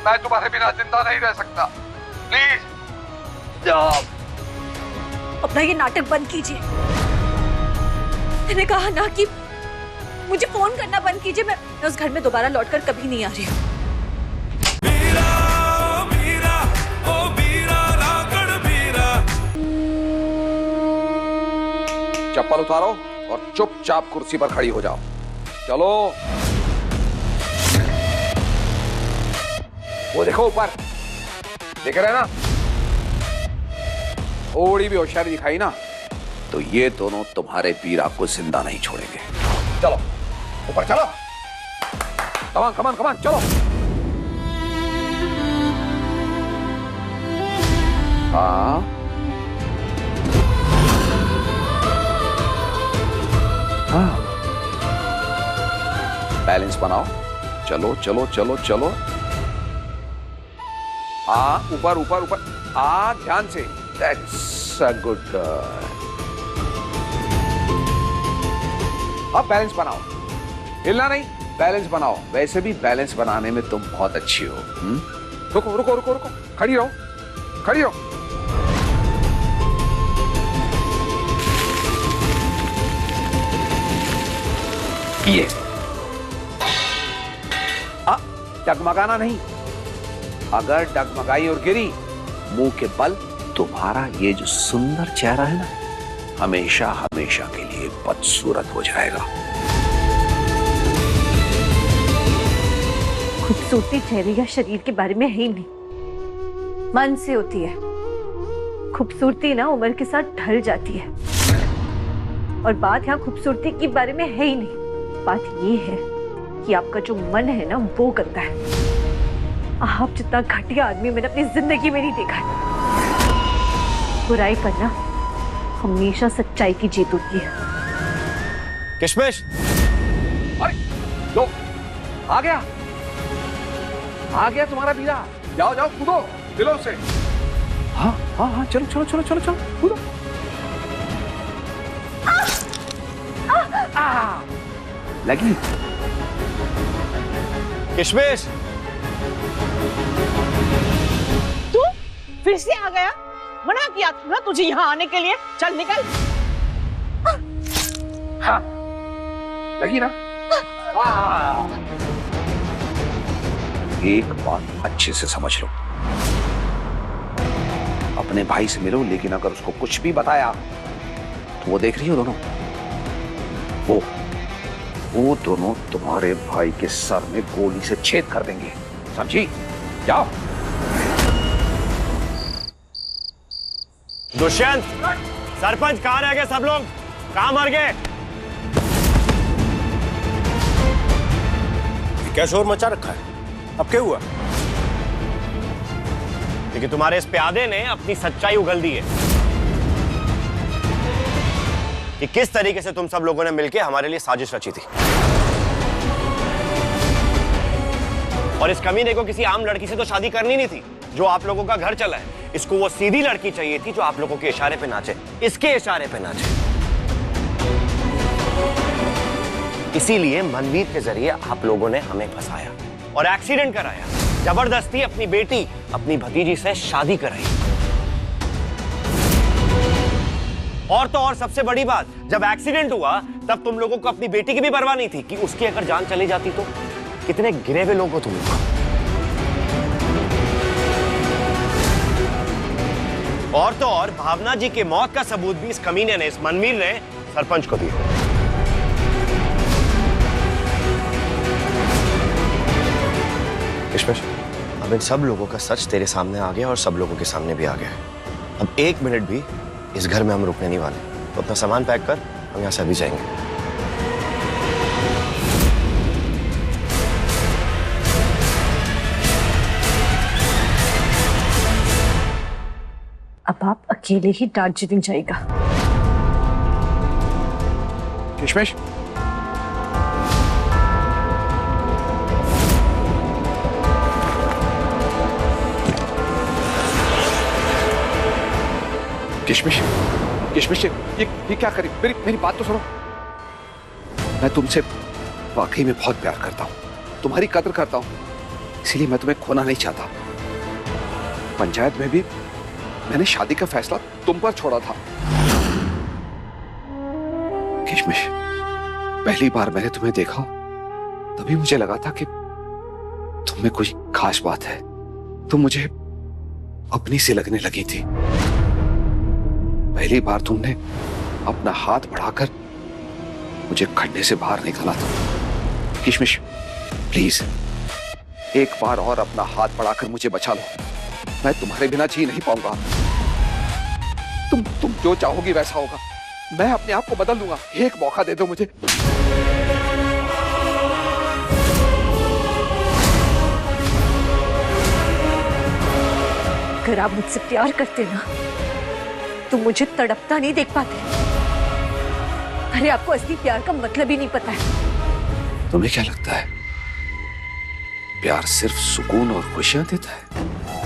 मैं तुम्हारे बिना जिंदा नहीं रह सकता, प्लीज। अपना ये नाटक बंद कीजिए। मैंने कहा ना कि मुझे फोन करना बंद कीजिए। मैं उस घर में दोबारा लौटकर कभी नहीं आ रही हूँ। चप्पल उतारो और चुपचाप कुर्सी पर खड़ी हो जाओ। चलो। वो देखो ऊपर, देख रहे हैं ना? थोड़ी भी होशियारी दिखाई ना तो ये दोनों तुम्हारे वीरा को जिंदा नहीं छोड़ेंगे। चलो ऊपर चलो। कमान कमान कमान चलो। हाँ हाँ, बैलेंस बनाओ। चलो चलो चलो चलो। हाँ ऊपर ऊपर ऊपर। हाँ ध्यान से। That's a good girl. अब बैलेंस बनाओ, हिलना नहीं, बैलेंस बनाओ। वैसे भी बैलेंस बनाने में तुम बहुत अच्छी हो। रुको रुको रुको रुको, खड़ी रहो, खड़ी रहो। ये डगमगाना नहीं। अगर डगमगाई और गिरी, मुंह के बल तुम्हारा ये जो सुंदर चेहरा है ना, हमेशा हमेशा के लिए बदसूरत हो जाएगा। खूबसूरती चेहरे या शरीर के बारे में है ही नहीं, मन से होती है। खूबसूरती ना उम्र के साथ ढल जाती है। और बात यहाँ खूबसूरती के बारे में है ही नहीं। बात ये है कि आपका जो मन है ना, वो गंदा है। आप जितना घटिया आदमी मैंने अपनी जिंदगी में नहीं देखा है। बुराई पर ना हमेशा सच्चाई की जीत होती है। किशमिश, अरे लो, आ गया तुम्हारा वीरा। जाओ जाओ कूदो दिलों से। हाँ हाँ हाँ, चलो चलो चलो चलो चलो कूदो। लगी? किशमिश, तू फिर से आ गया? मना किया था ना तुझे यहाँ आने के लिए। चल निकल। हाँ लगी ना? एक बात अच्छे से समझ लो, अपने भाई से मिलो, लेकिन अगर उसको कुछ भी बताया तो वो देख रही हो दोनों, वो दोनों तुम्हारे भाई के सर में गोली से छेद कर देंगे, समझी? जाओ। दुष्यंत, सरपंच कहाँ रह गए? सब लोग कहाँ मर गए? क्या शोर मचा रखा है? अब क्या हुआ? क्योंकि तुम्हारे इस प्यादे ने अपनी सच्चाई उगल दी है कि किस तरीके से तुम सब लोगों ने मिलकर हमारे लिए साजिश रची थी। और इस कमीने को किसी आम लड़की से तो शादी करनी नहीं थी जो आप लोगों का घर चला है। इसको वो सीधी लड़की चाहिए थी जो आप लोगों के इशारे पे नाचे, इसके इशारे पे नाचे। इसीलिए मनवीर के जरिए आप लोगों ने हमें फंसाया और एक्सीडेंट कराया, जबरदस्ती अपनी बेटी, अपनी भतीजी से शादी कराई। और तो और सबसे बड़ी बात, जब एक्सीडेंट हुआ तब तुम लोगों को अपनी बेटी की भी परवाह नहीं थी कि उसकी अगर जान चली जाती तो। कितने गिरे हुए लोग हो तुम लोग। और तो और भावना जी के मौत का सबूत भी इस कमीने ने, इस मनवीर ने सरपंच को दिया। किशमिश, अब इन सब लोगों का सच तेरे सामने आ गया और सब लोगों के सामने भी आ गया है। अब एक मिनट भी इस घर में हम रुकने नहीं वाले। तो अपना सामान पैक कर, हम यहाँ से अभी जाएंगे। अब आप अकेले ही दार्जिलिंग जाएगा। किशमिश, किशमिश, किशमिश, ये क्या करी? मेरी बात तो सुनो। मैं तुमसे वाकई में बहुत प्यार करता हूँ, तुम्हारी कदर करता हूँ, इसीलिए मैं तुम्हें खोना नहीं चाहता। पंचायत में भी मैंने शादी का फैसला तुम पर छोड़ा था। किशमिश, पहली बार मैंने तुम्हें देखा तभी मुझे लगा था कि तुम में कोई खास बात है। तुम मुझे अपनी सी लगने लगी थी। पहली बार तुमने अपना हाथ बढ़ाकर मुझे खड्डे से बाहर निकाला था। किशमिश, प्लीज एक बार और अपना हाथ बढ़ाकर मुझे बचा लो। मैं तुम्हारे बिना जी नहीं पाऊंगा। तुम जो चाहोगी वैसा होगा। मैं अपने आप को बदल दूंगा। एक मौका दे दो मुझे। अगर आप मुझसे प्यार करते ना तो मुझे तड़पता नहीं देख पाते। अरे आपको असली प्यार का मतलब ही नहीं पता है। तुम्हें क्या लगता है प्यार सिर्फ सुकून और खुशियां देता है?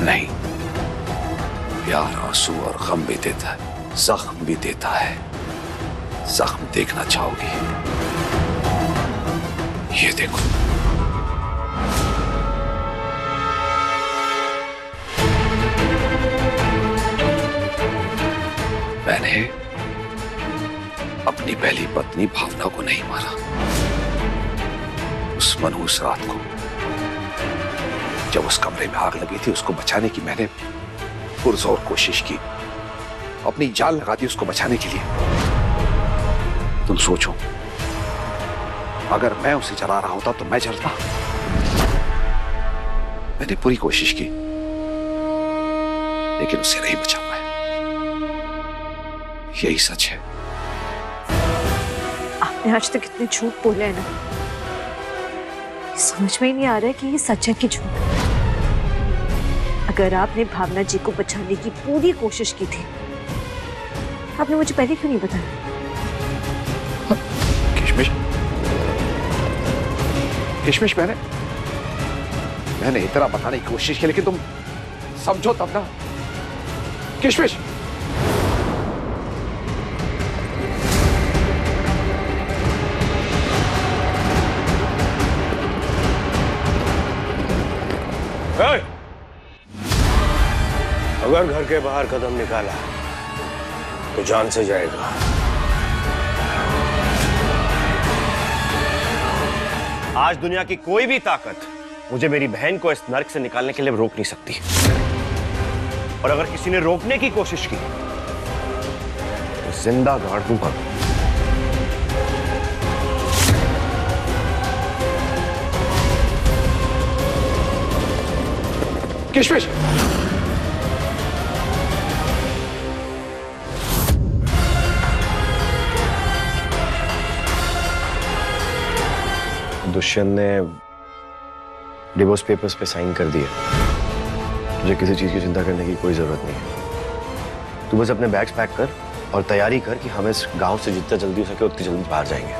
नहीं, प्यार आंसू और गम भी देता है, जख्म भी देता है। जख्म देखना चाहोगी? ये देखो। मैंने अपनी पहली पत्नी भावना को नहीं मारा। उस मनहूस रात को जब उस कमरे में आग लगी थी, उसको बचाने की मैंने पुरजोर कोशिश की। अपनी जान लगा दी उसको बचाने के लिए। तुम सोचो, अगर मैं उसे जला रहा होता तो मैं जलता। मैंने पूरी कोशिश की लेकिन उसे नहीं बचा पाया। यही सच है। आपने आज तक इतने झूठ बोले हैं ना, समझ में ही नहीं आ रहा है कि ये सच है कि झूठ। अगर आपने भावना जी को बचाने की पूरी कोशिश की थी, आपने मुझे पहले क्यों नहीं बताया? किशमिश, किशमिश, मैंने इतना बताने की कोशिश की लेकिन तुम समझो तब ना। किशमिश, अगर घर के बाहर कदम निकाला तो जान से जाएगा। आज दुनिया की कोई भी ताकत मुझे मेरी बहन को इस नर्क से निकालने के लिए रोक नहीं सकती। और अगर किसी ने रोकने की कोशिश की तो जिंदा गाड़ दूंगा। किशमिश, दुष्यंत ने डिवोर्स पेपर्स पे साइन कर दिए। मुझे किसी चीज की चिंता करने की कोई जरूरत नहीं है। तू बस अपने बैग्स पैक कर और तैयारी कर कि हम इस गांव से जितना जल्दी हो सके उतनी जल्दी बाहर जाएंगे।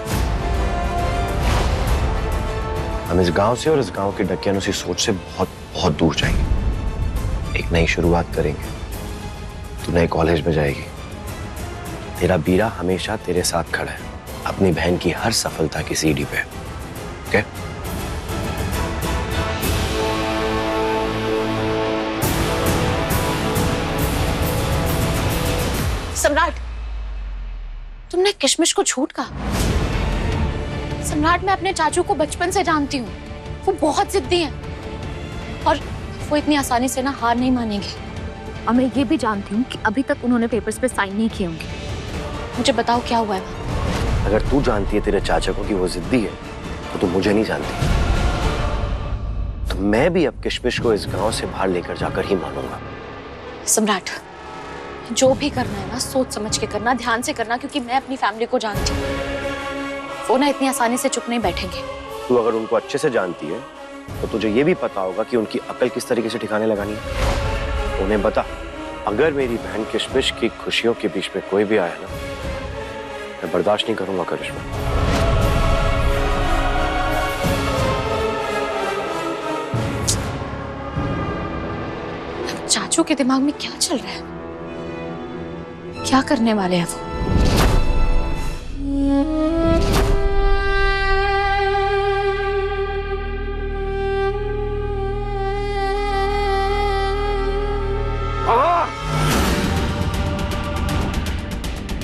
हम इस गांव से और इस गांव के डकियानों की सोच से बहुत बहुत दूर जाएंगे। एक नई शुरुआत करेंगे। तू नए कॉलेज में जाएगी। तेरा बीरा हमेशा तेरे साथ खड़ा है, अपनी बहन की हर सफलता की सीढ़ी पे। ओके? सम्राट, तुमने किशमिश को झूठ कहा। सम्राट, मैं अपने चाचू को बचपन से जानती हूँ। वो बहुत जिद्दी हैं और वो इतनी आसानी से ना हार नहीं मानेंगे। और मैं ये भी जानती हूँ कि अभी तक उन्होंने पेपर्स पे साइन नहीं किए होंगे। मुझे बताओ क्या हुआ है? अगर तू जानती है तेरे चाचा को कि वो जिद्दी है तो तू मुझे नहीं जानती। तो मैं भी अब किशमिश को इस गांव से बाहर लेकर जाकर ही मानूंगा। सम्राट, जो भी करना है ना सोच समझ के करना, ध्यान से करना, क्योंकि मैं अपनी फैमिली को जानती हूँ। वो ना इतनी आसानी से चुप नहीं बैठेंगे। तू अगर उनको अच्छे से जानती है तो तुझे ये भी पता होगा कि उनकी अकल किस तरीके से ठिकाने लगानी है। उन्हें बता, अगर मेरी बहन किशमिश की खुशियों के बीच में कोई भी आया ना, मैं बर्दाश्त नहीं करूंगा करिश्मा। चाचू के दिमाग में क्या चल रहा है? क्या करने वाले हैं वो?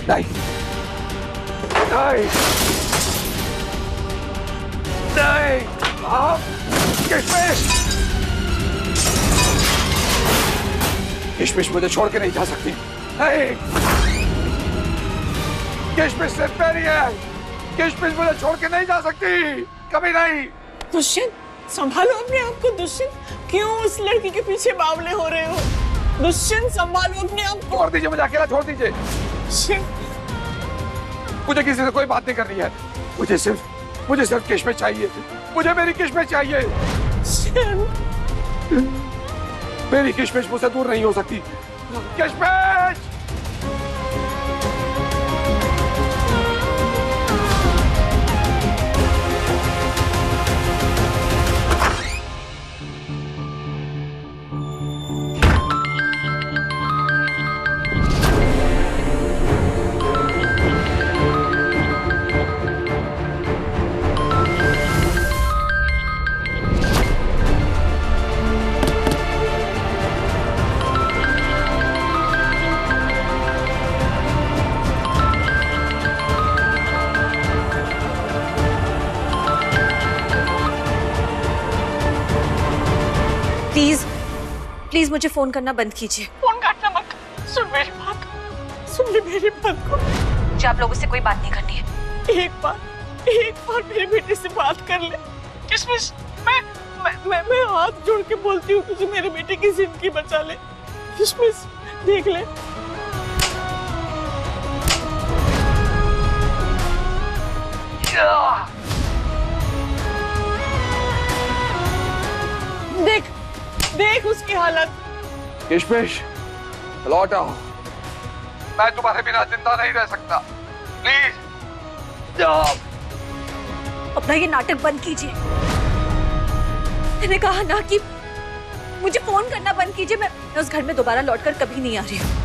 नहीं नहीं नहीं, आप किशमिश, किशमिश मुझे छोड़ के नहीं जा सकती। नहीं, किशमिश सिर्फ मेरी है, किशमिश मुझे छोड़ के नहीं जा सकती, कभी नहीं। दुष्यंत, संभालो अपने आप को दुष्यंत। क्यों उस लड़की के पीछे बावले हो रहे हो? दुष्यंत, संभालो अपने आप को। छोड़ दीजिए मुझे, अकेला छोड़ दीजिए। दुष्यंत, मुझे किसी से कोई बात नहीं करनी है। मुझे सिर्फ किशमिश चाहिए। मुझे मेरी किशमिश चाहिए। मेरी किशमिश मुझसे दूर नहीं हो सकती। किशमिश! प्लीज मुझे फोन करना बंद कीजिए। फोन काटना मत। सुन मेरी बात, सुन ले मेरी बात को। मुझे आप लोगों से कोई बात नहीं करनी है। एक बार मेरे बेटे से बात कर ले। किशमिश, मैं हाथ जोड़ के बोलती हूँ तुझे, मेरे बेटे की जिंदगी बचा ले। किशमिश, देख ले। देख उसकी हालत। किशमिश, लौट आओ। मैं तुम्हारे बिना जिंदा नहीं रह सकता। प्लीज जाओ। अपना ये नाटक बंद कीजिए। मैंने कहा ना कि मुझे फोन करना बंद कीजिए। मैं उस घर में दोबारा लौटकर कभी नहीं आ रही हूँ।